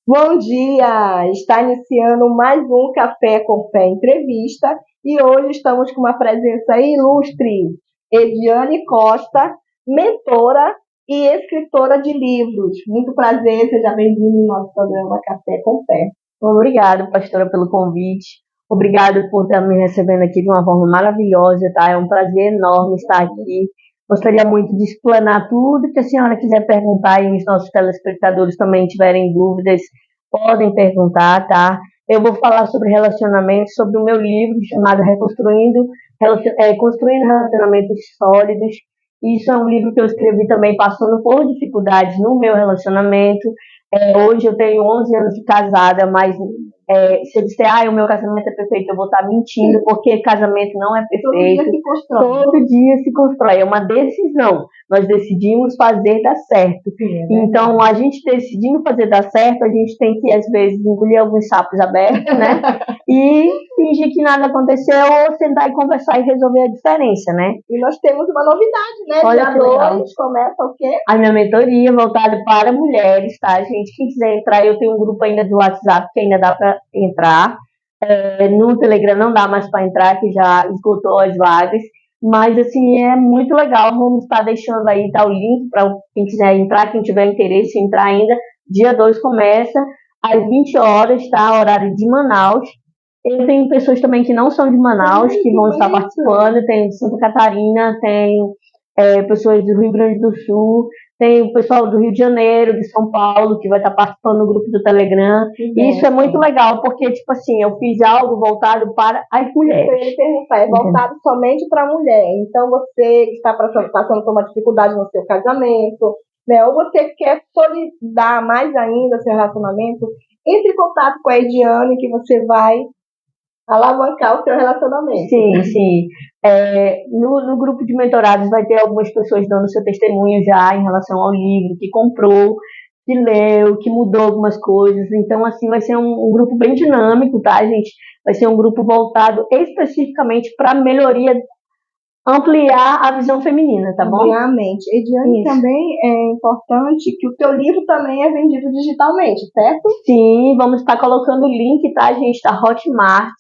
Bom dia! Está iniciando mais um Café com Fé entrevista e hoje estamos com uma presença ilustre, Ediane Costa, mentora e escritora de livros. Muito prazer, seja bem-vindo no nosso programa Café com Fé. Obrigada, pastora, pelo convite. Obrigada por estar me recebendo aqui de uma forma maravilhosa, tá? É um prazer enorme estar aqui. Gostaria muito de explanar tudo que a senhora quiser perguntar e os nossos telespectadores também tiverem dúvidas, podem perguntar, tá? Eu vou falar sobre relacionamentos, sobre o meu livro chamado Construindo Relacionamentos Sólidos. Isso é um livro que eu escrevi também passando por dificuldades no meu relacionamento. Hoje eu tenho 11 anos de casada, mas se eu disser, o meu casamento é perfeito, eu vou estar mentindo, porque casamento não é perfeito. Todo dia se constrói. Todo dia se constrói, é uma decisão. Nós decidimos fazer dar certo. Então, a gente decidindo fazer dar certo, a gente tem que, às vezes, engolir alguns sapos abertos, né? E fingir que nada aconteceu, ou sentar e conversar e resolver a diferença, né? E nós temos uma novidade, né? Olha Dia que legal. 2 começa o quê? A minha mentoria voltada para mulheres, tá, gente? Quem quiser entrar, eu tenho um grupo ainda do WhatsApp que ainda dá para entrar. No Telegram não dá mais para entrar, que já esgotou as vagas. Mas, assim, é muito legal. Vamos estar deixando aí, tá, o link para quem quiser entrar, quem tiver interesse em entrar ainda. Dia 2 começa às 20 horas, tá? Horário de Manaus. Eu tenho pessoas também que não são de Manaus, que vão estar participando. Tem de Santa Catarina, tem pessoas do Rio Grande do Sul, tem o pessoal do Rio de Janeiro, de São Paulo, que vai estar participando no grupo do Telegram. E isso é muito legal, porque, tipo assim, eu fiz algo voltado para as mulheres. Eu ia perguntar, é voltado somente para a mulher. Então, você que está passando por uma dificuldade no seu casamento, né, ou você quer solidar mais ainda seu relacionamento, entre em contato com a Ediane, que você vai alavancar o seu relacionamento. Sim, sim. No grupo de mentorados vai ter algumas pessoas dando seu testemunho já em relação ao livro, que comprou, que leu, que mudou algumas coisas. Então, assim, vai ser um grupo bem dinâmico, tá, gente? Vai ser um grupo voltado especificamente para melhoria, ampliar a visão feminina, tá bom? Ampliar a mente. Ediane, também é importante que o teu livro também é vendido digitalmente, certo? Sim, vamos estar colocando o link, tá, gente, da Hotmart.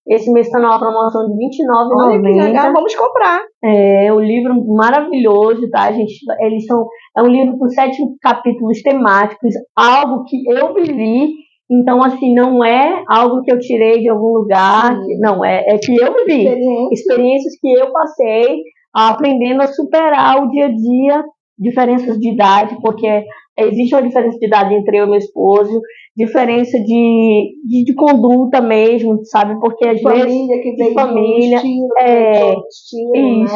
Esse mês está numa promoção de R$29,90. Olha que legal, vamos comprar. É um livro maravilhoso, tá, gente? É um livro com 7 capítulos temáticos, algo que eu vivi. Então, assim, não é algo que eu tirei de algum lugar, não, é que eu vivi. Experiências que eu passei, aprendendo a superar o dia a dia, diferenças de idade, porque existe uma diferença de idade entre eu e meu esposo, diferença de conduta mesmo, sabe? Porque às vezes que veio família, isso,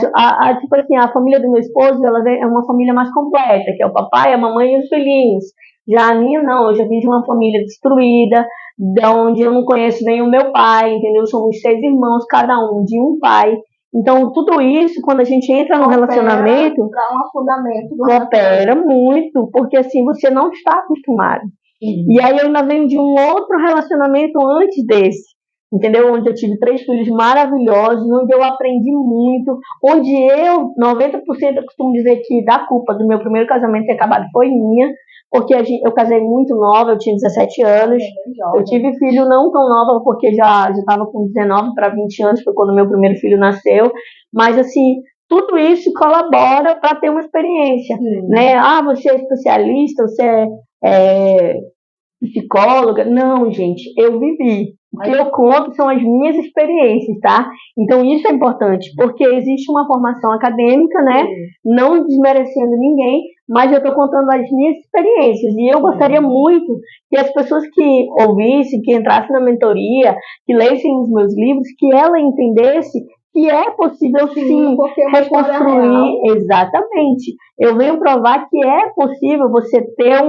né? tipo assim, a família do meu esposo, ela é uma família mais completa, que é o papai, a mamãe e os filhinhos. Já a minha não, eu já vim de uma família destruída, de onde eu não conheço nem o meu pai, entendeu? Somos 6 irmãos, cada um de um pai. Então, tudo isso, quando a gente entra no relacionamento, dá um fundamento. Coopera muito, porque assim, você não está acostumado. E aí eu ainda venho de um outro relacionamento antes desse, entendeu? Onde eu tive 3 filhos maravilhosos, onde eu aprendi muito, onde 90% eu costumo dizer que da culpa do meu primeiro casamento ter acabado foi minha, porque eu casei muito nova, eu tinha 17 anos, eu tive filho não tão nova, porque já estava com 19 para 20 anos, foi quando meu primeiro filho nasceu, mas assim, tudo isso colabora para ter uma experiência, né? Você é especialista, você é psicóloga? Não, gente, eu vivi. O que eu conto são as minhas experiências, tá? Então isso é importante, porque existe uma formação acadêmica, né? Não desmerecendo ninguém, mas eu estou contando as minhas experiências. E eu gostaria muito que as pessoas que ouvissem, que entrassem na mentoria, que lessem os meus livros, que ela entendesse que é possível sim reconstruir. Exatamente. Eu venho provar que é possível você ter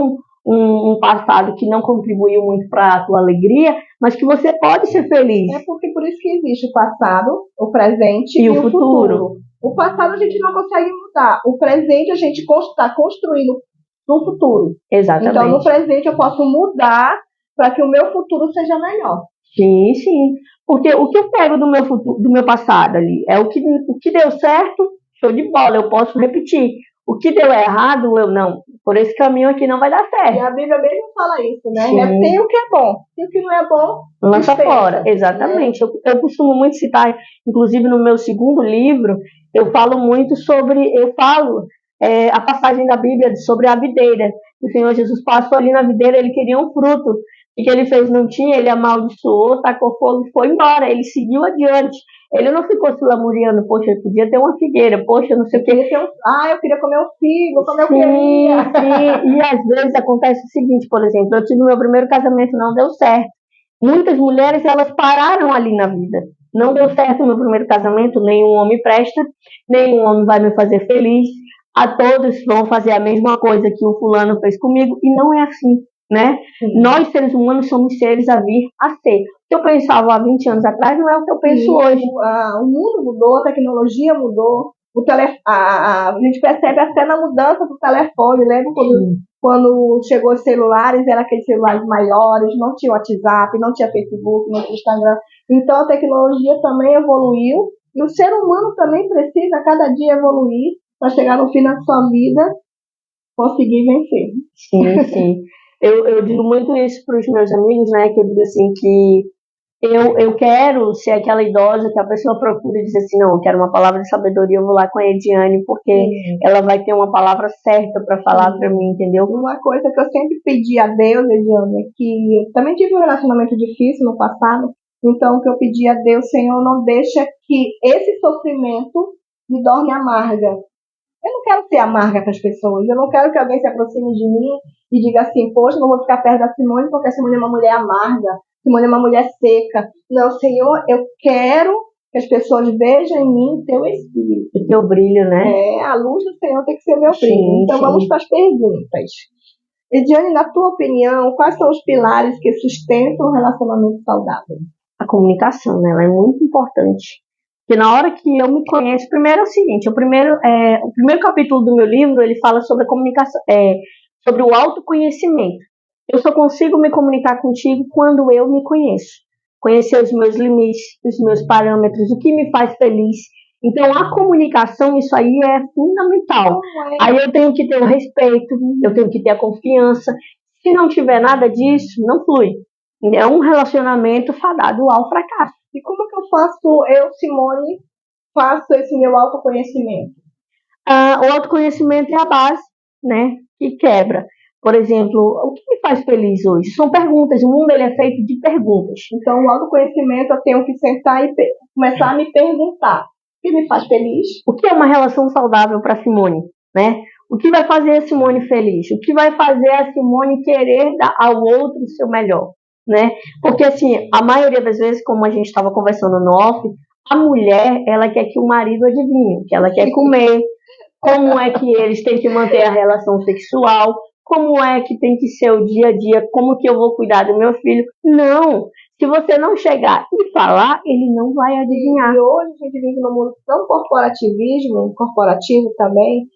um passado que não contribuiu muito para a tua alegria, mas que você pode ser feliz. É porque por isso que existe o passado, o presente e o futuro. O passado a gente não consegue mudar. O presente a gente está construindo no futuro. Exatamente. Então, no presente eu posso mudar para que o meu futuro seja melhor. Sim, sim. Porque o que eu pego do meu passado ali é o que deu certo, show de bola, eu posso repetir. O que deu errado, eu não. Por esse caminho aqui não vai dar E certo. a Bíblia mesmo fala isso, né? Sim. Tem o que é bom, e o que não é bom, Lança dispensa, fora, exatamente. né? Eu costumo muito citar, inclusive no meu segundo livro, eu falo muito sobre, a passagem da Bíblia sobre a videira. O Senhor Jesus passou ali na videira, ele queria um fruto. O que ele fez? Não tinha, ele amaldiçoou, tacou fogo e foi embora. Ele seguiu adiante. Ele não ficou se lamuriando, poxa, eu podia ter uma figueira, poxa, não sei o quê. Eu queria comer um figo, como eu Sim, queria. sim. E às vezes acontece o seguinte, por exemplo, eu tive meu primeiro casamento, não deu certo. Muitas mulheres, elas pararam ali na vida. Não deu certo o meu primeiro casamento, nenhum homem presta, nenhum homem vai me fazer feliz. A todos vão fazer a mesma coisa que o fulano fez comigo, e não é assim, né? Sim. Nós, seres humanos, somos seres a vir a ser. O que eu pensava há 20 anos atrás não é o que eu penso Sim, hoje. o mundo mudou, a tecnologia mudou, a gente percebe até na mudança do telefone, lembra quando chegou os celulares, eram aqueles celulares maiores, não tinha WhatsApp, não tinha Facebook, não tinha Instagram. Então a tecnologia também evoluiu e o ser humano também precisa a cada dia evoluir para chegar no fim da sua vida conseguir vencer. Sim, sim. Eu digo muito isso para os meus amigos, né? Que eu digo assim que eu quero ser aquela idosa que a pessoa procura e diz assim, não, eu quero uma palavra de sabedoria, eu vou lá com a Ediane, porque ela vai ter uma palavra certa para falar para mim, entendeu? Uma coisa que eu sempre pedi a Deus, Ediane, é que eu também tive um relacionamento difícil no passado, então o que eu pedi a Deus, Senhor, não deixa que esse sofrimento me torne amarga. Eu não quero ser amarga para as pessoas, eu não quero que alguém se aproxime de mim e diga assim, poxa, não vou ficar perto da Simone porque a Simone é uma mulher amarga, Simone é uma mulher seca. Não, Senhor, eu quero que as pessoas vejam em mim teu espírito. O teu brilho, né? A luz do Senhor tem que ser meu brilho. Sim, então sim. Vamos para as perguntas. Ediane, na tua opinião, quais são os pilares que sustentam um relacionamento saudável? A comunicação, né? Ela é muito importante. Porque na hora que eu me conheço, primeiro é o seguinte, o primeiro capítulo do meu livro, ele fala sobre a comunicação, sobre o autoconhecimento. Eu só consigo me comunicar contigo quando eu me conheço. Conhecer os meus limites, os meus parâmetros, o que me faz feliz. Então, a comunicação, isso aí é fundamental. Aí eu tenho que ter o respeito, eu tenho que ter a confiança. Se não tiver nada disso, não flui. É um relacionamento fadado ao fracasso. E como que eu, Simone, faço esse meu autoconhecimento? O autoconhecimento é a base, né, que quebra. Por exemplo, o que me faz feliz hoje? São perguntas, o mundo ele é feito de perguntas. Então, o autoconhecimento eu tenho que sentar e começar a me perguntar. O que me faz feliz? O que é uma relação saudável para Simone, né? O que vai fazer a Simone feliz? O que vai fazer a Simone querer dar ao outro o seu melhor, né? Porque, assim, a maioria das vezes, como a gente estava conversando no off, a mulher, ela quer que o marido adivinhe, que ela quer comer, como é que eles têm que manter a relação sexual, como é que tem que ser o dia a dia, como que eu vou cuidar do meu filho. Não! Se você não chegar e falar, ele não vai adivinhar. E hoje a gente vive num mundo tão corporativo também,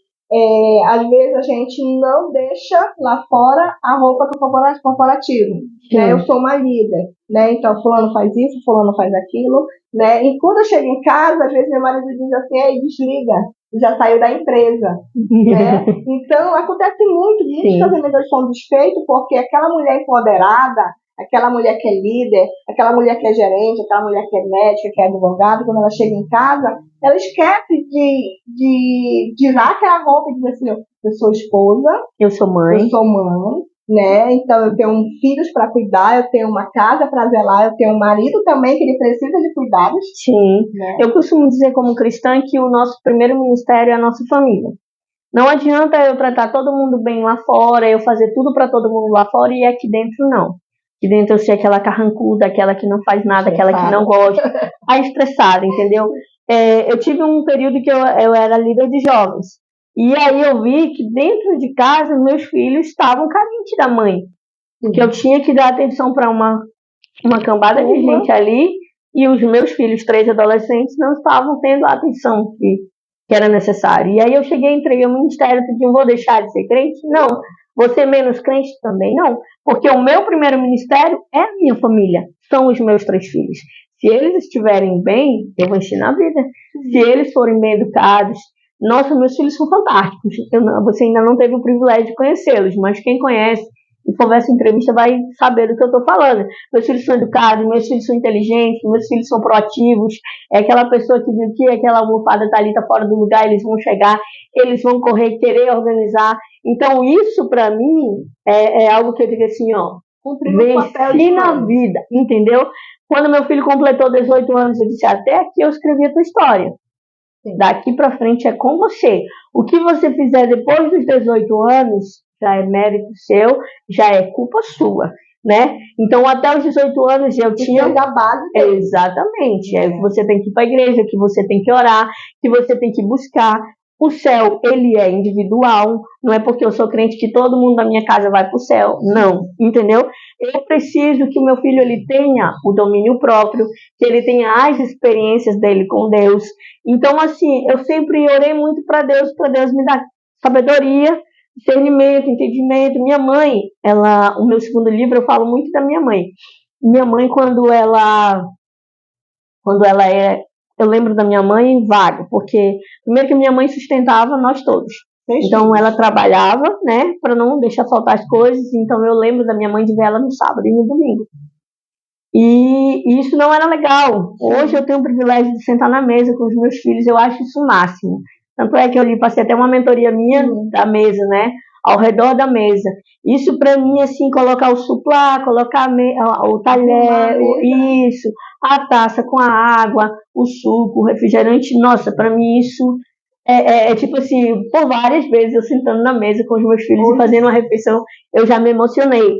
às vezes a gente não deixa lá fora a roupa do corporativo. Né? Eu sou uma líder, né? Então fulano faz isso, fulano faz aquilo. Né? E quando eu chego em casa, às vezes meu marido diz assim, ei, desliga, já saiu da empresa. Né? Então acontece muito, muitos casamentos são desfeitos porque aquela mulher empoderada, aquela mulher que é líder, aquela mulher que é gerente, aquela mulher que é médica, que é advogada, quando ela chega em casa, ela esquece de tirar aquela roupa e dizer assim, eu sou esposa, eu sou mãe, né? Então eu tenho filhos para cuidar, eu tenho uma casa para zelar, eu tenho um marido também que ele precisa de cuidados. Sim, né? Eu costumo dizer como cristã que o nosso primeiro ministério é a nossa família. Não adianta eu tratar todo mundo bem lá fora, eu fazer tudo para todo mundo lá fora e aqui dentro não. Aqui dentro eu ser aquela carrancuda, aquela que não faz nada, aquela que não gosta, a estressada, entendeu? Eu tive um período que eu era líder de jovens. E aí eu vi que dentro de casa meus filhos estavam carentes da mãe. Que eu tinha que dar atenção para uma cambada de gente ali e os meus filhos, 3 adolescentes, não estavam tendo a atenção que era necessário. E aí eu cheguei, entreguei o ministério, pedi, vou deixar de ser crente? Não. Vou ser menos crente? Também não. Porque o meu primeiro ministério é a minha família, são os meus 3 filhos. Se eles estiverem bem, eu vou ensinar a vida. Se eles forem bem educados, Nossa, meus filhos são fantásticos. Você ainda não teve o privilégio de conhecê-los, mas quem conhece e for ver essa entrevista vai saber do que eu estou falando. Meus filhos são educados, meus filhos são inteligentes, meus filhos são proativos. É aquela pessoa que viu que aquela almofada está ali, está fora do lugar, eles vão chegar, eles vão correr, querer organizar. Então, isso para mim é algo que eu digo assim, ó, venci na vida, entendeu? Quando meu filho completou 18 anos, eu disse, até aqui eu escrevi a tua história. Sim. Daqui para frente é com você. O que você fizer depois dos 18 anos já é mérito seu, já é culpa sua, né? Então, até os 18 anos eu tinha... da base. Exatamente. É que você tem que ir para a igreja, que você tem que orar, que você tem que buscar. O céu, ele é individual. Não é porque eu sou crente que todo mundo da minha casa vai para o céu. Não, entendeu? Eu preciso que o meu filho ele tenha o domínio próprio, que ele tenha as experiências dele com Deus. Então, assim, eu sempre orei muito para Deus me dar sabedoria, discernimento, entendimento. Minha mãe, o meu segundo livro, eu falo muito da minha mãe. Minha mãe, eu lembro da minha mãe vago, porque primeiro que minha mãe sustentava nós todos. Então ela trabalhava, né, para não deixar faltar as coisas. Então eu lembro da minha mãe de ver ela no sábado e no domingo. E isso não era legal. Hoje eu tenho o privilégio de sentar na mesa com os meus filhos, eu acho isso o máximo. Tanto é que eu passei até uma mentoria minha da mesa, né? Ao redor da mesa. Isso para mim, assim, colocar o suplá, colocar o talher, isso, a taça com a água, o suco, o refrigerante. Nossa, para mim isso é tipo assim, por várias vezes eu sentando na mesa com os meus filhos e fazendo uma refeição, eu já me emocionei.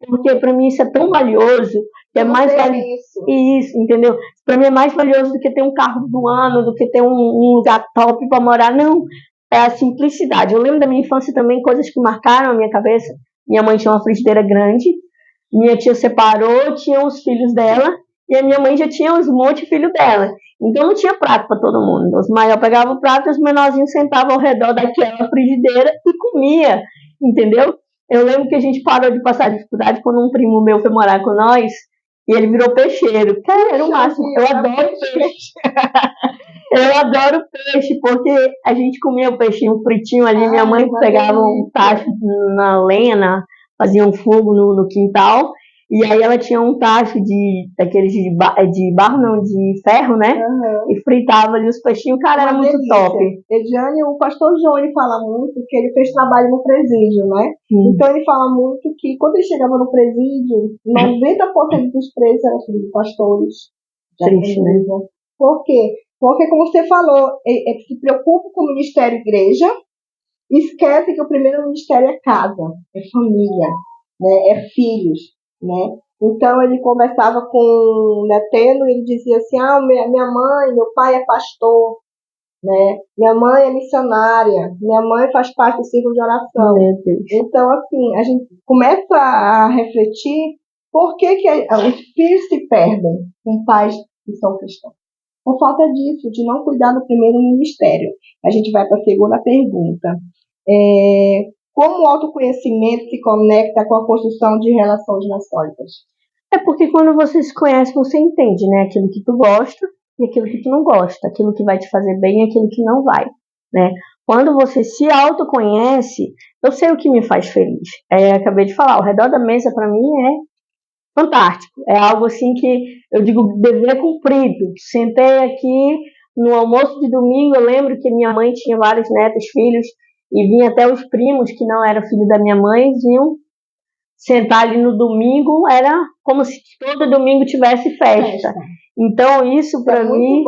Porque para mim isso é tão valioso, que é mais valioso. Isso, entendeu? Para mim é mais valioso do que ter um carro do ano, do que ter um lugar top para morar. Não, é a simplicidade. Eu lembro da minha infância também, coisas que marcaram a minha cabeça. Minha mãe tinha uma frigideira grande, minha tia separou, tinha os filhos dela, e a minha mãe já tinha uns monte de filho dela. Então não tinha prato para todo mundo. Os maiores pegavam o prato e os menorzinhos sentavam ao redor daquela frigideira e comia, entendeu? Eu lembro que a gente parou de passar dificuldade quando um primo meu foi morar com nós e ele virou peixeiro. Cara, era o máximo. Eu adoro peixe. Eu adoro peixe, porque a gente comia o peixinho fritinho ali. Minha mãe pegava um tacho na lenha, fazia um fogo no quintal. E aí ela tinha um tacho daqueles de barro, não, de ferro, né? E fritava ali os peixinhos. Cara, era muito top. Ediane, o pastor João, ele fala muito que ele fez trabalho no presídio, né? Então ele fala muito que quando ele chegava no presídio, 90% dos presos eram filhos de pastores. Triste, né? Por quê? Porque, como você falou, se preocupa com o ministério igreja, esquece que o primeiro ministério é casa, é família, né? É filhos. Né? Então ele conversava com o Neteno e ele dizia assim, minha mãe, meu pai é pastor, né? Minha mãe é missionária, minha mãe faz parte do círculo de oração. Então assim, a gente começa a refletir por que os filhos se perdem com pais que são cristãos. Por falta disso, de não cuidar do primeiro ministério. A gente vai para a segunda pergunta. Como o autoconhecimento se conecta com a construção de relações mais sólidas? É porque quando você se conhece, você entende, né? Aquilo que tu gosta e aquilo que tu não gosta. Aquilo que vai te fazer bem e aquilo que não vai, né? Quando você se autoconhece, eu sei o que me faz feliz. Acabei de falar, ao redor da mesa, para mim, é fantástico. É algo assim que eu digo dever cumprido. Sentei aqui no almoço de domingo, eu lembro que minha mãe tinha vários netos, filhos, e vinha até os primos, que não eram filho da minha mãe, vinham sentar ali no domingo, era como se todo domingo tivesse festa. Então isso para mim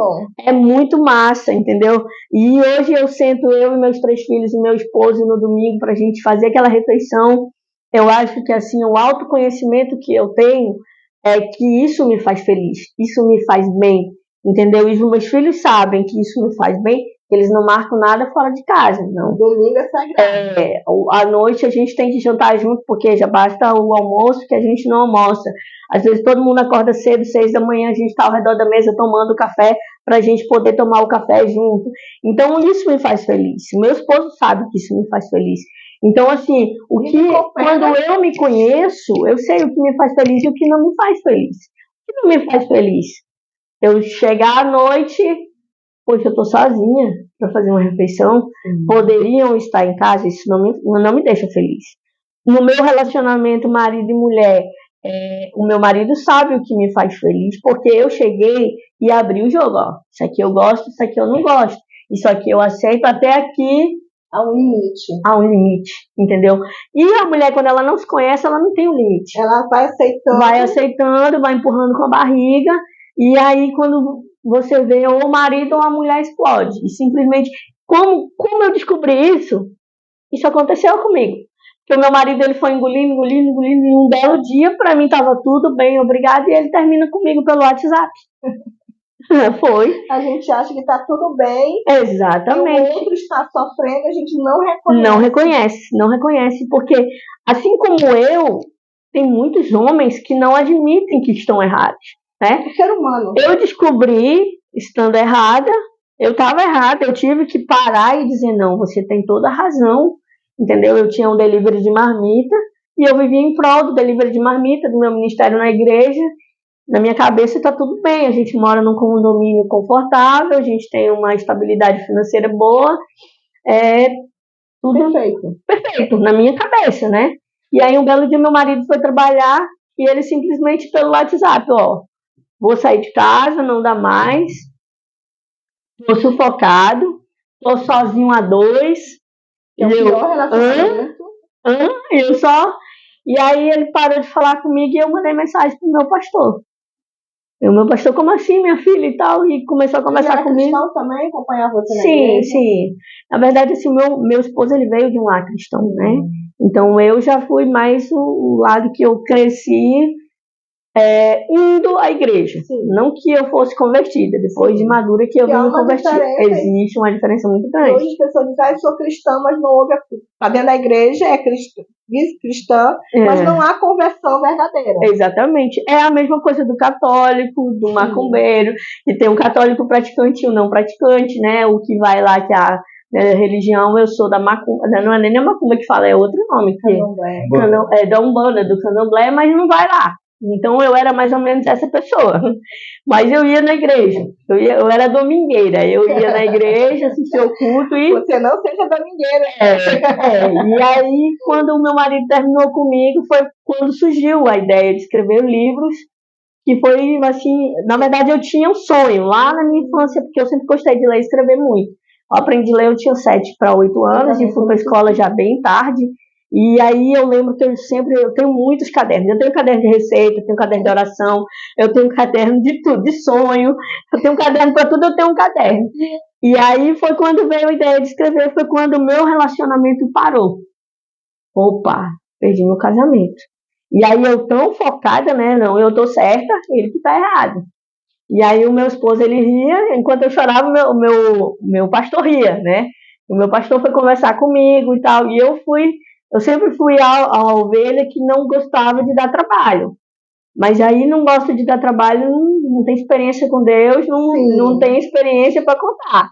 é muito massa, entendeu? E hoje eu sento, eu e meus 3 filhos e meu esposo no domingo para a gente fazer aquela refeição. Eu acho que assim, o autoconhecimento que eu tenho é que isso me faz feliz, isso me faz bem, entendeu? E os meus filhos sabem que isso me faz bem, eles não marcam nada fora de casa, não. Domingo é sagrado. À noite a gente tem que jantar junto, porque já basta o almoço que a gente não almoça. Às vezes todo mundo acorda cedo, 6 da manhã, a gente está ao redor da mesa tomando café, para a gente poder tomar o café junto. Então isso me faz feliz. Meu esposo sabe que isso me faz feliz. Então assim, quando eu me conheço, eu sei o que me faz feliz e o que não me faz feliz. O que não me faz feliz? Eu chegar à noite... Poxa, eu tô sozinha. para fazer uma refeição, poderiam estar em casa, isso não me deixa feliz. No meu relacionamento marido e mulher, o meu marido sabe o que me faz feliz, porque eu cheguei e abri o jogo, ó, isso aqui eu gosto, isso aqui eu não gosto, isso aqui eu aceito, até aqui há um limite. Há um limite, entendeu? E a mulher, quando ela não se conhece, ela não tem um limite. Ela vai aceitando. Vai aceitando, vai empurrando com a barriga, e aí quando você vê ou o marido ou a mulher explode. E simplesmente, como eu descobri isso? Isso aconteceu comigo. Porque o meu marido, ele foi engolindo, e um belo dia, pra mim tava tudo bem, obrigado, e ele termina comigo pelo WhatsApp. Foi. A gente acha que tá tudo bem. Exatamente. E o outro está sofrendo, a gente não reconhece. Não reconhece, porque assim como eu, tem muitos homens que não admitem que estão errados, né? O ser humano. Eu descobri, estando errada, eu estava errada, eu tive que parar e dizer, não, você tem toda a razão, entendeu? Eu tinha um delivery de marmita, e eu vivia em prol do delivery de marmita, do meu ministério na igreja. Na minha cabeça está tudo bem, a gente mora num condomínio confortável, a gente tem uma estabilidade financeira boa, tudo perfeito, na minha cabeça, né? E aí um belo dia meu marido foi trabalhar e ele simplesmente pelo WhatsApp, ó, vou sair de casa, não dá mais, tô sufocado, tô sozinho a dois. É o pior relacionamento. Eu só... E aí ele parou de falar comigo e eu mandei mensagem pro meu pastor. O meu pastor, como assim, minha filha e tal? E começou a conversar comigo. Cristão também? Acompanhar você na igreja? Sim. Na verdade, assim, meu esposo, ele veio de um lar cristão, né? Então, eu já fui mais o lado que eu cresci indo à igreja. Sim. Não que eu fosse convertida, depois de madura que eu vim me convertir. Existe uma diferença muito grande. Hoje as pessoas dizem, eu sou cristã, mas não ouve tá dentro da igreja, cristã, mas não há conversão verdadeira. Exatamente. É a mesma coisa do católico, do macumbeiro, que tem um católico praticante e um não praticante, né? O que vai lá, que a religião, eu sou da macumba, não é nem a macumba que fala, é outro nome. É da Umbanda, do Candomblé, mas não vai lá. Então eu era mais ou menos essa pessoa. Mas eu ia na igreja. Eu era domingueira. Eu ia na igreja, assistia o culto e... Você não seja domingueira. E aí, quando o meu marido terminou comigo, foi quando surgiu a ideia de escrever livros, que foi assim... Na verdade, eu tinha um sonho lá na minha infância, porque eu sempre gostei de ler e escrever muito. Eu aprendi a ler, eu tinha 7 para 8 anos, e fui para a escola já bem tarde. E aí eu lembro que eu tenho muitos cadernos. Eu tenho caderno de receita, eu tenho caderno de oração, eu tenho caderno de tudo, de sonho, eu tenho caderno para tudo, eu tenho um caderno. E aí foi quando veio a ideia de escrever, foi quando o meu relacionamento parou. Opa, perdi meu casamento. E aí eu tão focada, né, não, eu tô certa, ele que tá errado. E aí o meu esposo, ele ria, enquanto eu chorava, o meu pastor ria, né. O meu pastor foi conversar comigo e tal, e eu sempre fui a ovelha que não gostava de dar trabalho. Mas aí não gosta de dar trabalho, não tem experiência com Deus, não tem experiência para contar.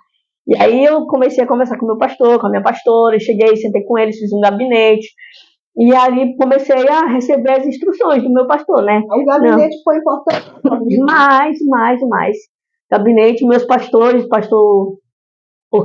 E aí eu comecei a conversar com o meu pastor, com a minha pastora, cheguei, sentei com eles, fiz um gabinete. E ali comecei a receber as instruções do meu pastor, né? O gabinete foi importante? Demais. Gabinete, meus pastores, pastor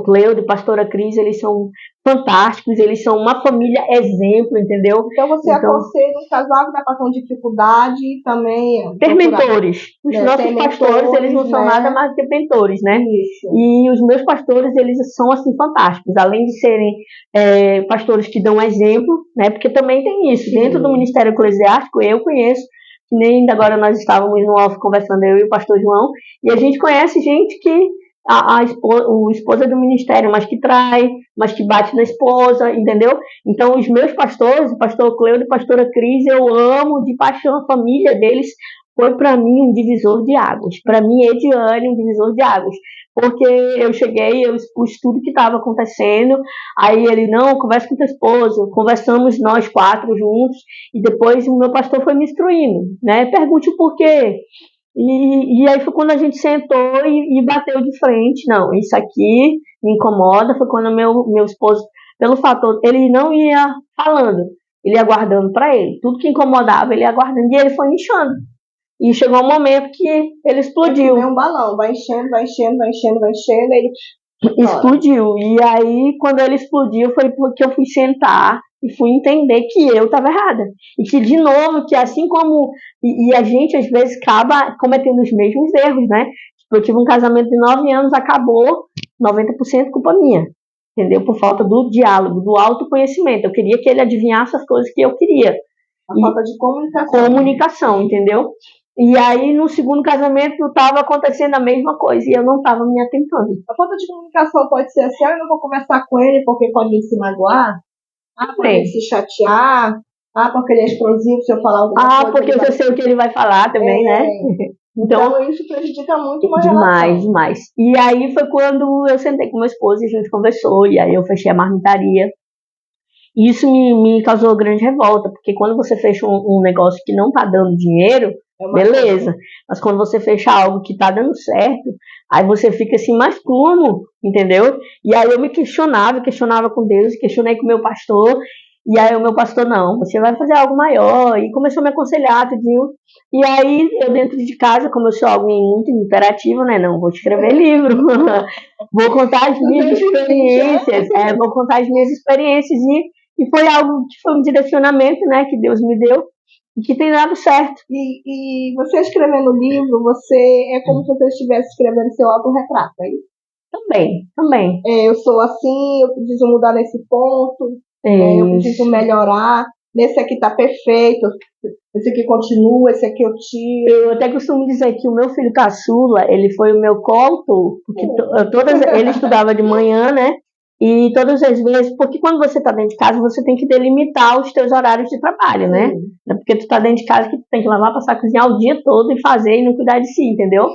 Cleudo, pastora Cris, eles são fantásticos, eles são uma família exemplo, entendeu? Então você aconselha um casal que está passando dificuldade também... Ter mentores. Os nossos pastores, eles não são nada mais que mentores, né? Isso. E os meus pastores, eles são assim fantásticos, além de serem pastores que dão exemplo, né? Porque também tem isso, dentro do Ministério Eclesiástico, eu conheço, que nem ainda agora nós estávamos no off conversando, eu e o pastor João, e a gente conhece gente que a esposa do ministério, mas que trai, mas que bate na esposa, entendeu? Então, os meus pastores, o pastor Cleudo e a pastora Cris, eu amo de paixão, a família deles foi para mim um divisor de águas. Para mim, Ediane, um divisor de águas. Porque eu cheguei, eu expus tudo que estava acontecendo, aí ele, não, conversa com tua esposa, conversamos nós 4 juntos, e depois o meu pastor foi me instruindo, né? Pergunte o porquê. E aí foi quando a gente sentou e bateu de frente. Não, isso aqui me incomoda. Foi quando meu esposo, pelo fator, ele não ia falando, ele ia guardando para ele. Tudo que incomodava, ele ia guardando. E ele foi inchando. E chegou um momento que ele explodiu. É um balão, vai enchendo. Ele Explodiu. E aí, quando ele explodiu, foi porque eu fui sentar e fui entender que eu estava errada. E que, de novo, que assim como... E a gente, às vezes, acaba cometendo os mesmos erros, né? Tipo, eu tive um casamento de 9 anos, acabou 90% culpa minha. Entendeu? Por falta do diálogo, do autoconhecimento. Eu queria que ele adivinhasse as coisas que eu queria. A falta de comunicação. Comunicação, entendeu? E aí, no segundo casamento, estava acontecendo a mesma coisa e eu não estava me atentando. A falta de comunicação pode ser assim, eu não vou conversar com ele porque pode se magoar, pode ele se chatear, porque ele é explosivo se eu falar alguma coisa. Porque eu sei o que ele vai falar também, né? Então isso prejudica muito uma relação. Demais. E aí foi quando eu sentei com meu esposo e a gente conversou, e aí eu fechei a marmitaria. E isso me causou grande revolta, porque quando você fecha um negócio que não tá dando dinheiro, beleza. Mas quando você fecha algo que tá dando certo, aí você fica assim, mas como? Entendeu? E aí eu me questionava com Deus, questionei com o meu pastor, e aí o meu pastor, não, você vai fazer algo maior, e começou a me aconselhar, tudinho. E aí eu dentro de casa, como eu sou alguém muito imperativo, né, não, vou escrever livro, vou contar as minhas experiências, vou contar as minhas experiências, e foi algo que foi um direcionamento, né, que Deus me deu, e que tem dado certo. E você escrevendo o livro, você é como se você estivesse escrevendo seu autorretrato, é isso? Também. Eu sou assim, eu preciso mudar nesse ponto, eu preciso melhorar, nesse aqui tá perfeito, esse aqui continua, esse aqui eu tiro. Eu até costumo dizer que o meu filho caçula, ele foi o meu coautor, porque ele estudava de manhã, né? E todas as vezes, porque quando você está dentro de casa, você tem que delimitar os teus horários de trabalho, né? Porque tu está dentro de casa que tu tem que lavar, passar, cozinhar o dia todo e fazer e não cuidar de si, entendeu?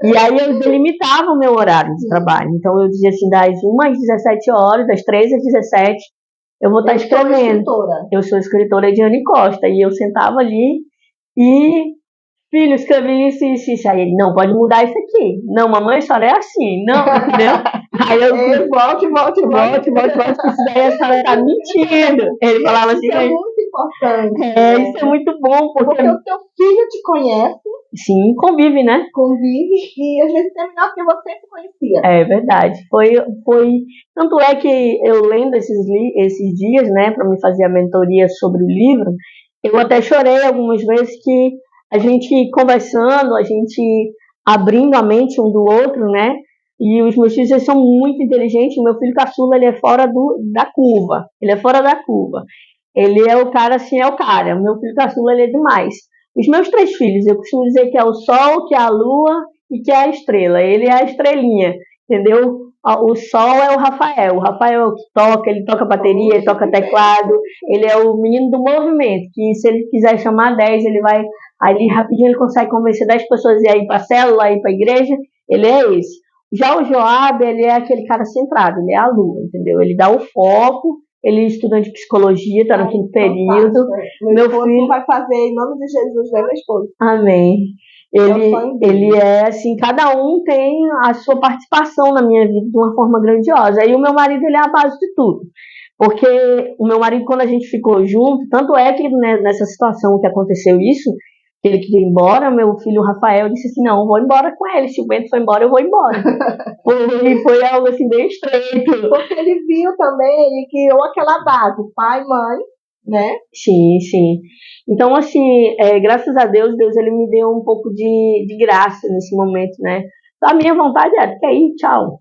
E aí eu delimitava o meu horário de trabalho. Então eu dizia assim, das 1 às 17 horas, das 3 às 17, eu vou estar escrevendo. Eu sou escritora Ediane Costa. E eu sentava ali e... Filho, escrevi isso. Aí ele, não, pode mudar isso aqui. Não, mamãe, a história é assim. Não, entendeu? Aí eu volte, que isso daí a senhora tá mentindo. Ele falava assim. Isso é muito importante. Isso é muito bom. Porque o teu filho te conhece. Sim, convive, né? Convive e às vezes é melhor que você se conhecia. É verdade. Foi. Tanto é que eu lendo esses dias, né, para me fazer a mentoria sobre o livro, eu até chorei algumas vezes que a gente conversando, a gente abrindo a mente um do outro, né? E os meus filhos, eles são muito inteligentes. O meu filho caçula, ele é fora da curva. Ele é fora da curva. Ele é o cara, assim, é o cara. O meu filho caçula, ele é demais. Os meus 3 filhos, eu costumo dizer que é o sol, que é a lua e que é a estrela. Ele é a estrelinha, entendeu? O sol é o Rafael. O Rafael é o que toca, ele toca bateria, ele toca teclado. Ele é o menino do movimento, que se ele quiser chamar 10, ele vai... Aí rapidinho ele consegue convencer 10 pessoas a ir para a célula, a ir para a igreja. Ele é esse. Já o Joab, ele é aquele cara centrado, ele é a lua, entendeu? Ele dá o foco, ele é estudante de psicologia, está no 5º período. Meu filho vai fazer em nome de Jesus, né, meu esposo? Amém. Ele é assim, cada um tem a sua participação na minha vida de uma forma grandiosa. E o meu marido, ele é a base de tudo. Porque o meu marido, quando a gente ficou junto, tanto é que né, nessa situação que aconteceu isso, que ele queria ir embora, meu filho Rafael disse assim, não, eu vou embora com ele, se o Bento for embora, eu vou embora. E foi algo assim, bem estreito. Porque ele viu também, ele criou aquela base, pai, mãe, né? Sim. Então, assim, graças a Deus, ele me deu um pouco de graça nesse momento, né? A minha vontade era, quer ir, tchau.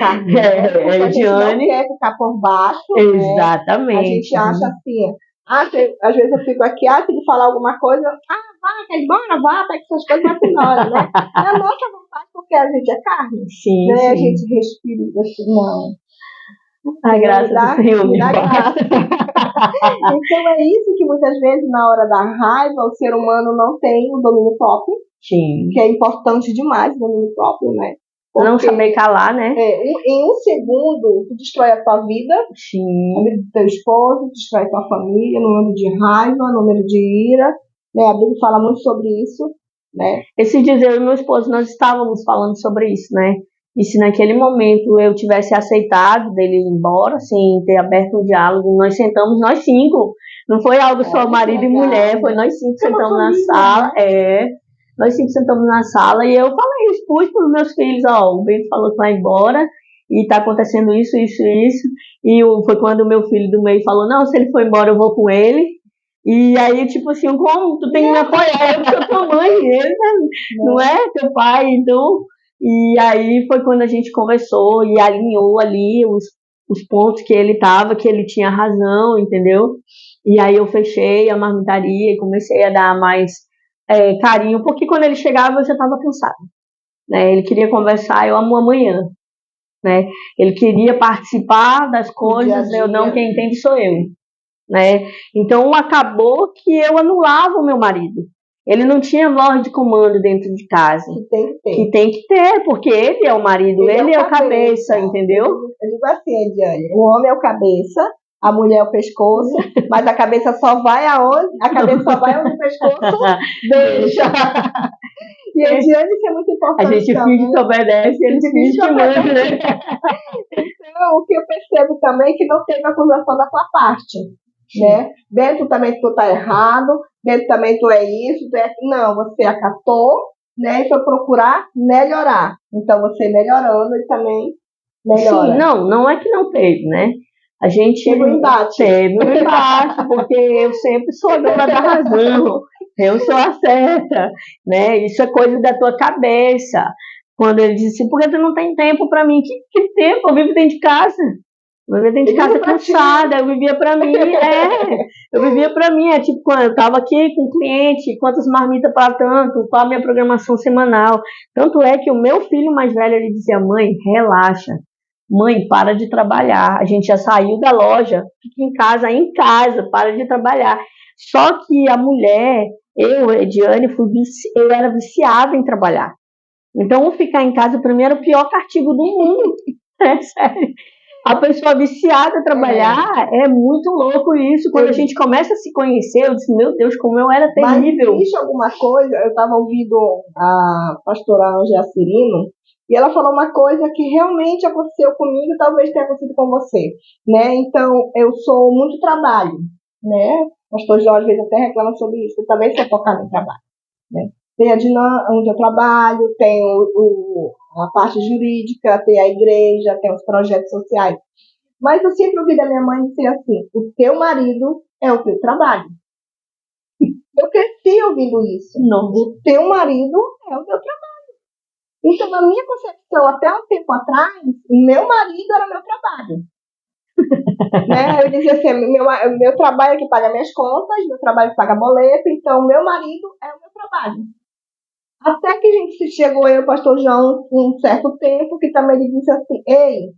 A gente não quer ficar por baixo. Exatamente. Né? A gente acha assim, às vezes eu fico aqui, se ele falar alguma coisa, vai, quer ir embora, vá, pega essas coisas, vai embora, né? É a nossa vontade, porque a gente é carne. Sim, né? sim. A gente respira assim, não. A graça do Senhor me graça. Então é isso que muitas vezes na hora da raiva o ser humano não tem o domínio próprio. Sim. Que é importante demais o domínio próprio, né? Porque, não saber calar, né? Em um segundo, tu destrói a tua vida, sim. A vida do teu esposo, destrói a tua família, número de raiva, número de ira, né? A Bíblia fala muito sobre isso, né? Esses dias eu e meu esposo, nós estávamos falando sobre isso, né? E se naquele momento eu tivesse aceitado dele ir embora, sem ter aberto um diálogo, nós sentamos, nós 5, não foi algo só marido e mulher, foi nós 5 sentamos na sala, nós 5 sentamos na sala e eu falei, expus para os meus filhos, o Bento falou que vai embora e tá acontecendo isso, isso e isso. E foi quando o meu filho do meio falou, não, se ele for embora eu vou com ele. E aí, tipo assim, como tu tem que me apoiar, eu sou tua mãe, ele não é teu pai, então. E aí foi quando a gente conversou e alinhou ali os pontos que ele tava, que ele tinha razão, entendeu? E aí eu fechei a marmitaria e comecei a dar mais carinho, porque quando ele chegava eu já estava cansada, né? Ele queria conversar, eu amo amanhã, né? Ele queria participar das coisas, eu não, quem entende sou eu, né? Então acabou que eu anulava o meu marido. Ele não tinha voz de comando dentro de casa. Que tem que ter, porque ele é o marido, ele é o cabeça, entendeu? Eu digo assim, Ediane, o homem é o cabeça, a mulher é o pescoço, mas a cabeça só vai aonde? A cabeça só vai onde o pescoço deixa. E a Ediane, isso é muito importante. A gente finge que obedece, ele finge que manda, né? Então, o que eu percebo também é que não teve acusação da tua parte, né? Bento também tu tá errado, Bento também tu é isso, tu é... Não, você acatou, né? E foi procurar melhorar. Então, você melhorando, ele também melhora. Sim, não é que não teve, né? A gente teve um embate, porque eu sempre sou a dona da razão, eu sou a certa, né? Isso é coisa da tua cabeça. Quando ele disse assim, por que tu não tem tempo pra mim? Que tempo? Eu vivo dentro de casa. Eu vivia dentro de casa cansada, eu vivia pra mim, eu vivia pra mim, tipo, quando eu tava aqui com o cliente, quantas marmitas para tanto, qual a minha programação semanal. Tanto é que o meu filho mais velho, ele dizia, mãe, relaxa, mãe, para de trabalhar, a gente já saiu da loja, fica em casa, para de trabalhar. Só que a mulher, eu, Ediane, eu era viciada em trabalhar. Então, ficar em casa, pra mim, era o pior castigo do mundo, é sério. A pessoa viciada a trabalhar, é muito louco isso. Quando a gente começa a se conhecer, eu disse, meu Deus, como eu era terrível. Mas existe alguma coisa, eu estava ouvindo a pastora Ângela Cirino, e ela falou uma coisa que realmente aconteceu comigo, talvez tenha acontecido com você, né? Então, eu sou muito trabalho, né? O pastor Jorge às vezes até reclama sobre isso, eu também sou focada em trabalho, né? Tem a dinâmica onde eu trabalho, tem a parte jurídica, tem a igreja, tem os projetos sociais. Mas eu sempre ouvi da minha mãe dizer assim, o teu marido é o teu trabalho. Eu cresci ouvindo isso. Não. O teu marido é o teu trabalho. Então, na minha concepção, até um tempo atrás, meu marido era meu trabalho. Né? Eu dizia assim, meu trabalho é que paga minhas contas, meu trabalho é que paga boleto, então meu marido é o meu trabalho. Até que a gente chegou, eu e o pastor João, um certo tempo, que também ele disse assim, ei,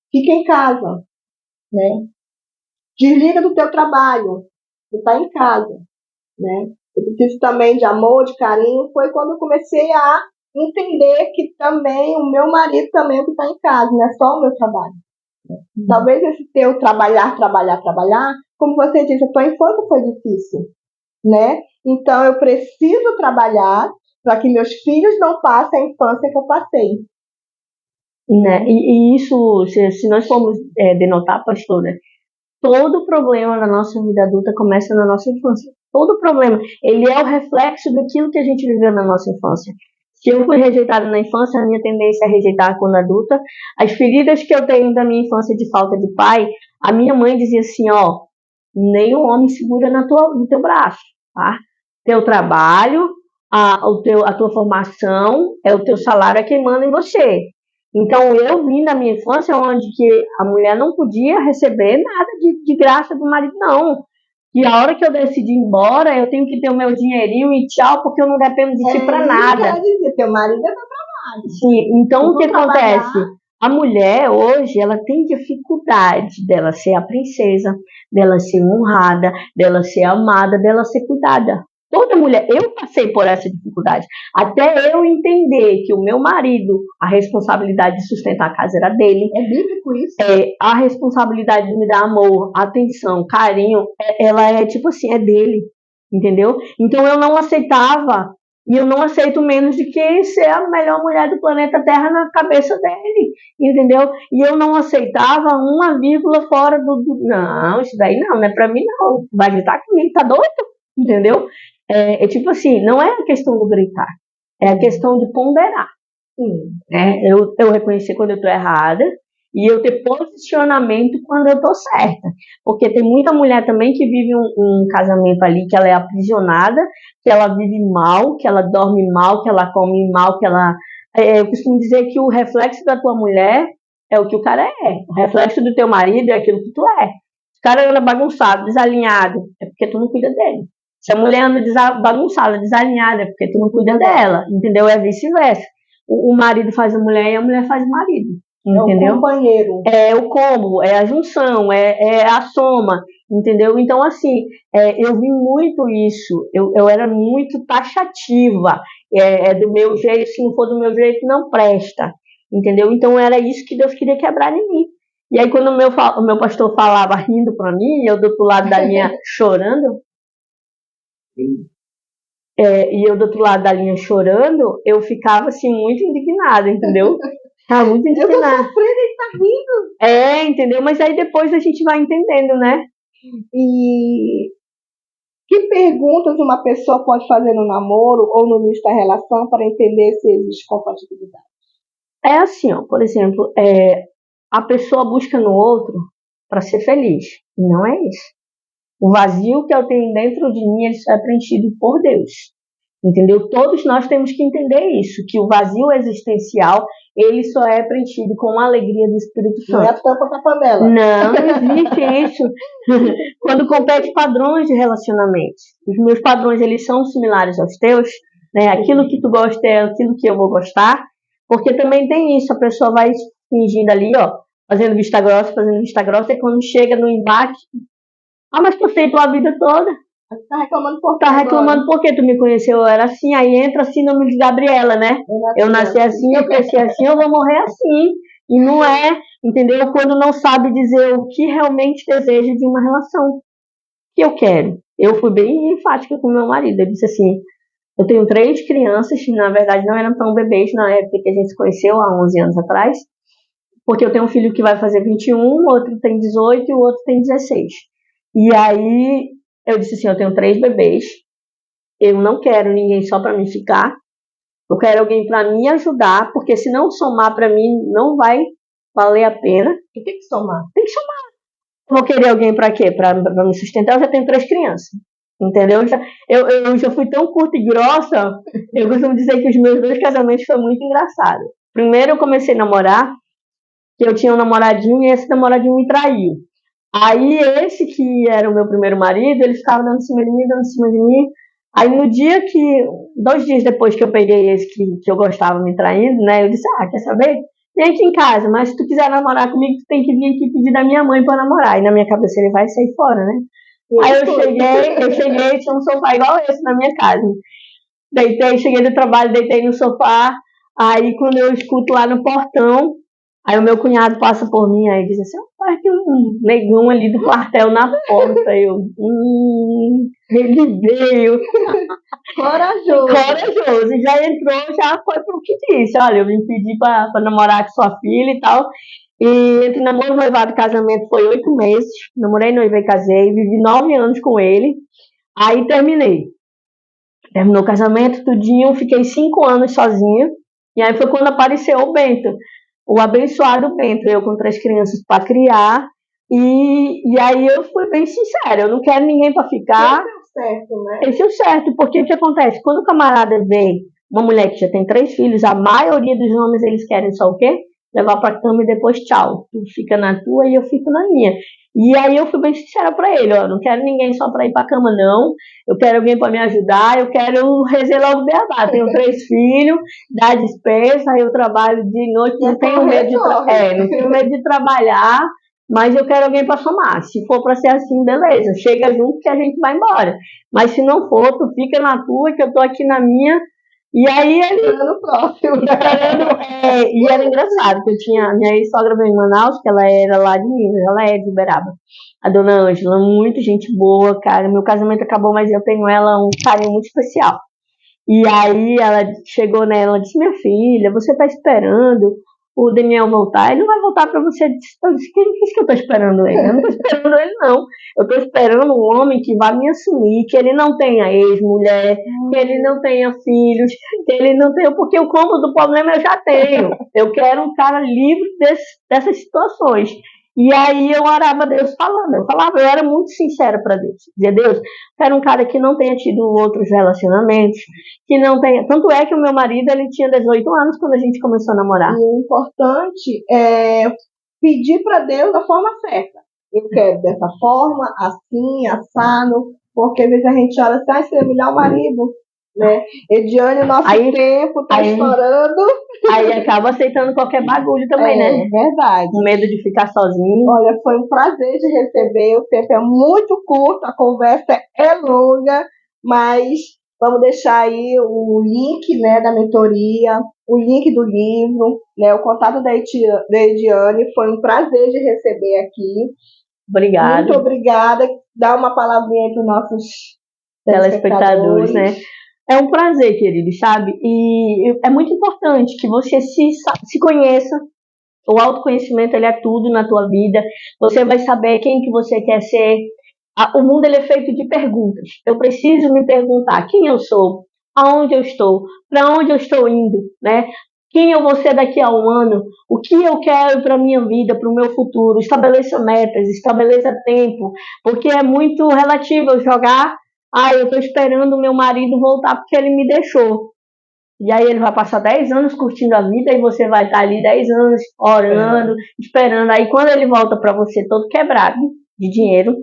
fica em casa, né? Desliga do teu trabalho, tu tá em casa, né? Eu preciso também de amor, de carinho. Foi quando eu comecei a entender que também o meu marido também é o que está em casa, não é só o meu trabalho. Talvez esse teu trabalhar, como você disse, a tua infância foi difícil, né? Então eu preciso trabalhar para que meus filhos não passem a infância que eu passei. Né? E isso, se nós formos denotar, pastora, todo problema da nossa vida adulta começa na nossa infância. Todo problema. Ele é o reflexo daquilo que a gente viveu na nossa infância. Se eu fui rejeitada na infância, a minha tendência é rejeitar quando adulta. As feridas que eu tenho da minha infância de falta de pai, a minha mãe dizia assim, ó, nem o homem segura no teu braço, tá? Teu trabalho, a tua formação, o teu salário é quem manda em você. Então, eu vim da minha infância onde que a mulher não podia receber nada de graça do marido, não. E a hora que eu decidi ir embora, eu tenho que ter o meu dinheirinho e tchau, porque eu não dependo de ti pra nada. Quer dizer, teu marido é teu trabalho. Sim, então o que acontece? A mulher hoje, ela tem dificuldade dela ser a princesa, dela ser honrada, dela ser amada, dela ser cuidada. Toda mulher, eu passei por essa dificuldade, até eu entender que o meu marido, a responsabilidade de sustentar a casa era dele. É bíblico isso? A responsabilidade de me dar amor, atenção, carinho, ela é tipo assim, é dele, entendeu? Então eu não aceitava, e eu não aceito menos de que ser a melhor mulher do planeta Terra na cabeça dele, entendeu? E eu não aceitava uma vírgula fora não, isso daí não é pra mim não, vai gritar comigo, tá doido? Entendeu? É tipo assim, não é a questão do gritar, é a questão de ponderar. né? Eu reconhecer quando eu tô errada e eu ter posicionamento quando eu tô certa. Porque tem muita mulher também que vive um casamento ali que ela é aprisionada, que ela vive mal, que ela dorme mal, que ela come mal, que ela... eu costumo dizer que o reflexo da tua mulher é o que o cara é. O reflexo do teu marido é aquilo que tu é. Se o cara anda bagunçado, desalinhado, é porque tu não cuida dele. Se a mulher anda bagunçada, desalinhada, é porque tu não cuida dela, entendeu? É vice-versa. O marido faz a mulher e a mulher faz o marido, entendeu? É o companheiro. É o combo, é a junção, é a soma, entendeu? Então, assim, eu vi muito isso, eu era muito taxativa, do meu jeito, se não for do meu jeito, não presta, entendeu? Então, era isso que Deus queria quebrar em mim. E aí, quando o meu pastor falava rindo para mim, eu do outro lado da linha chorando, e eu do outro lado da linha chorando, eu ficava, assim, muito indignada, entendeu? Ficava muito indignada. Eu tô sofrendo e tá rindo. Entendeu? Mas aí depois a gente vai entendendo, né? E que perguntas uma pessoa pode fazer no namoro ou no início da relação para entender se existe compatibilidade? É assim, ó, por exemplo, a pessoa busca no outro para ser feliz. E não é isso. O vazio que eu tenho dentro de mim, ele só é preenchido por Deus. Entendeu? Todos nós temos que entender isso, que o vazio existencial, ele só é preenchido com a alegria do Espírito Santo. Não é a tampa da panela. Não existe isso. Quando compete padrões de relacionamento, os meus padrões, eles são similares aos teus, né? Aquilo que tu gosta é aquilo que eu vou gostar, porque também tem isso, a pessoa vai fingindo ali, ó, fazendo vista grossa, e quando chega no embate, mas tu aceitou a vida toda. Tá reclamando por quê? Tá reclamando porque tu me conheceu, eu era assim, aí entra síndrome de Gabriela, né? Eu nasci assim, eu cresci assim, eu vou morrer assim. E não é, entendeu? Quando não sabe dizer o que realmente deseja de uma relação. O que eu quero? Eu fui bem enfática com meu marido, eu disse assim, eu tenho 3 crianças, na verdade não eram tão bebês na época que a gente se conheceu, há 11 anos atrás, porque eu tenho um filho que vai fazer 21, outro tem 18 e o outro tem 16. E aí eu disse assim, eu tenho 3 bebês, eu não quero ninguém só para me ficar, eu quero alguém para me ajudar, porque se não somar para mim, não vai valer a pena. E tem que somar. Tem que somar. Eu vou querer alguém para quê? Para me sustentar, eu já tenho 3 crianças. Entendeu? Eu já fui tão curta e grossa, eu costumo dizer que os meus 2 casamentos foi muito engraçado. Primeiro eu comecei a namorar, que eu tinha um namoradinho e esse namoradinho me traiu. Aí esse que era o meu primeiro marido, ele ficava dando em cima de mim, dando em cima de mim. Aí no dia que, 2 dias depois que eu peguei esse que eu gostava me traindo, né, eu disse, quer saber? Vem aqui em casa, mas se tu quiser namorar comigo, tu tem que vir aqui pedir da minha mãe pra namorar. E na minha cabeça ele vai sair fora, né? Aí eu cheguei, tinha um sofá igual esse na minha casa. Deitei, cheguei do trabalho, deitei no sofá. Aí quando eu escuto lá no portão, aí o meu cunhado passa por mim, aí diz assim, tem um negão ali do quartel na porta. Ele veio. Corajoso. Já entrou, já foi pro que disse. Olha, eu vim pedir pra namorar com sua filha e tal. E entre namoro, noivado e casamento foi 8 meses. Namorei, noivei, casei. Vivi 9 anos com ele. Aí terminei. Terminou o casamento, tudinho. Fiquei 5 anos sozinha. E aí foi quando apareceu o Bento. O abençoado Bento. Eu com 3 crianças para criar. E aí eu fui bem sincera. Eu não quero ninguém para ficar. Certo, né? Esse é o certo, porque o que acontece? Quando o camarada vê uma mulher que já tem 3 filhos, a maioria dos homens, eles querem só o quê? Levar pra cama e depois tchau. Tu fica na tua e eu fico na minha. E aí eu fui bem sincera pra ele, ó, não quero ninguém só pra ir pra cama, não. Eu quero alguém pra me ajudar, eu quero rezer logo beabá. Tenho 3 filhos, dá despesa, eu trabalho de noite, não tenho medo de trabalhar. Mas eu quero alguém para somar. Se for para ser assim, beleza. Chega junto que a gente vai embora. Mas se não for, tu fica na tua, que eu tô aqui na minha. E aí ele... no próximo. E era engraçado, que eu tinha... Minha ex-sogra veio em Manaus, que ela era lá de Minas. Ela é de Uberaba. A dona Ângela, muito gente boa, cara. Meu casamento acabou, mas eu tenho ela um carinho muito especial. E aí ela chegou nela e disse, minha filha, você tá esperando o Daniel voltar, ele não vai voltar para você. Eu disse, quem disse que eu estou esperando ele? Eu não estou esperando ele, não. Eu estou esperando um homem que vai me assumir, que ele não tenha ex-mulher, que ele não tenha filhos, que ele não tenha... Porque o cômodo do problema eu já tenho. Eu quero um cara livre dessas situações. E aí eu orava a Deus falando. Eu era muito sincera para Deus. Dizia, Deus, quero um cara que não tenha tido outros relacionamentos, que não tenha... Tanto é que o meu marido, ele tinha 18 anos quando a gente começou a namorar. E o importante é pedir para Deus da forma certa. Eu quero dessa forma, assim, assado, porque às vezes a gente olha assim, ah, seria melhor o marido, né? Ediane, o nosso tempo tá estourando. Aí acaba aceitando qualquer bagulho também, né? É verdade. Com medo de ficar sozinho. Olha, foi um prazer te receber. O tempo é muito curto, a conversa é longa, mas vamos deixar aí o link, né, da mentoria, o link do livro, né, o contato da Ediane. Foi um prazer de receber aqui. Obrigada. Muito obrigada. Dá uma palavrinha para os nossos telespectadores, né? É um prazer, querido, sabe? E é muito importante que você se conheça. O autoconhecimento, ele é tudo na tua vida. Você vai saber quem que você quer ser. O mundo, ele é feito de perguntas. Eu preciso me perguntar quem eu sou, aonde eu estou, para onde eu estou indo, né? Quem eu vou ser daqui a um ano, o que eu quero para a minha vida, para o meu futuro. Estabeleça metas, estabeleça tempo, porque é muito relativo eu jogar, eu estou esperando o meu marido voltar porque ele me deixou. E aí ele vai passar 10 anos curtindo a vida e você vai estar ali 10 anos orando, esperando. Aí quando ele volta para você todo quebrado de dinheiro,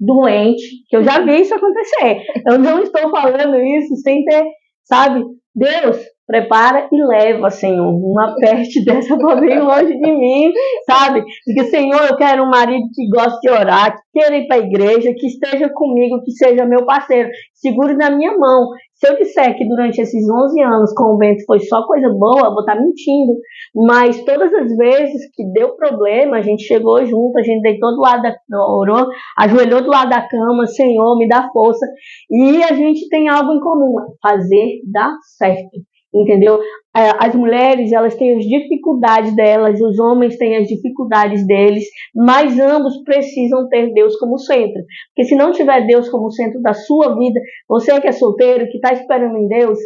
doente, que eu já vi isso acontecer. Eu não estou falando isso sem ter, sabe? Deus, prepara e leva, Senhor. Uma peste dessa para bem longe de mim, sabe? Porque, Senhor, eu quero um marido que goste de orar, que queira ir para a igreja, que esteja comigo, que seja meu parceiro. Segure na minha mão. Se eu disser que durante esses 11 anos com o Bento foi só coisa boa, eu vou estar mentindo. Mas todas as vezes que deu problema, a gente chegou junto, a gente deitou do lado orou, ajoelhou do lado da cama, Senhor, me dá força. E a gente tem algo em comum, fazer dar certo. Entendeu? As mulheres, elas têm as dificuldades delas, os homens têm as dificuldades deles, mas ambos precisam ter Deus como centro. Porque se não tiver Deus como centro da sua vida, você que é solteiro, que está esperando em Deus,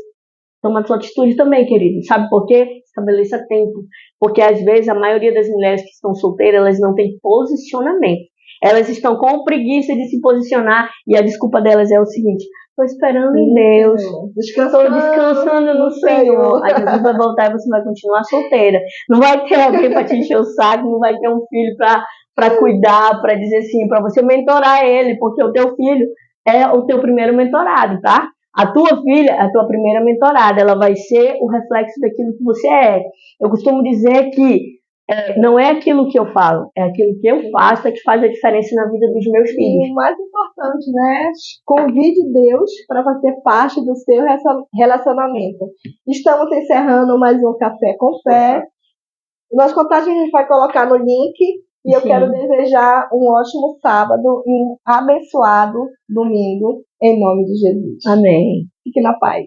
toma a sua atitude também, querido. Sabe por quê? Estabeleça tempo. Porque às vezes a maioria das mulheres que estão solteiras, elas não têm posicionamento. Elas estão com preguiça de se posicionar e a desculpa delas é o seguinte: estou esperando em Deus, estou descansando no Senhor. Aí Jesus vai voltar e você vai continuar solteira. Não vai ter alguém para te encher o saco, não vai ter um filho para cuidar, para dizer assim, para você mentorar ele, porque o teu filho é o teu primeiro mentorado, tá? A tua filha é a tua primeira mentorada, ela vai ser o reflexo daquilo que você é. Eu costumo dizer que não é aquilo que eu falo, é aquilo que eu faço que faz a diferença na vida dos meus filhos. E o mais importante, né? Convide Deus para fazer parte do seu relacionamento. Estamos encerrando mais um Café com Fé. Nosso contato a gente vai colocar no link. E eu quero desejar um ótimo sábado e um abençoado domingo, em nome de Jesus. Amém. Fique na paz.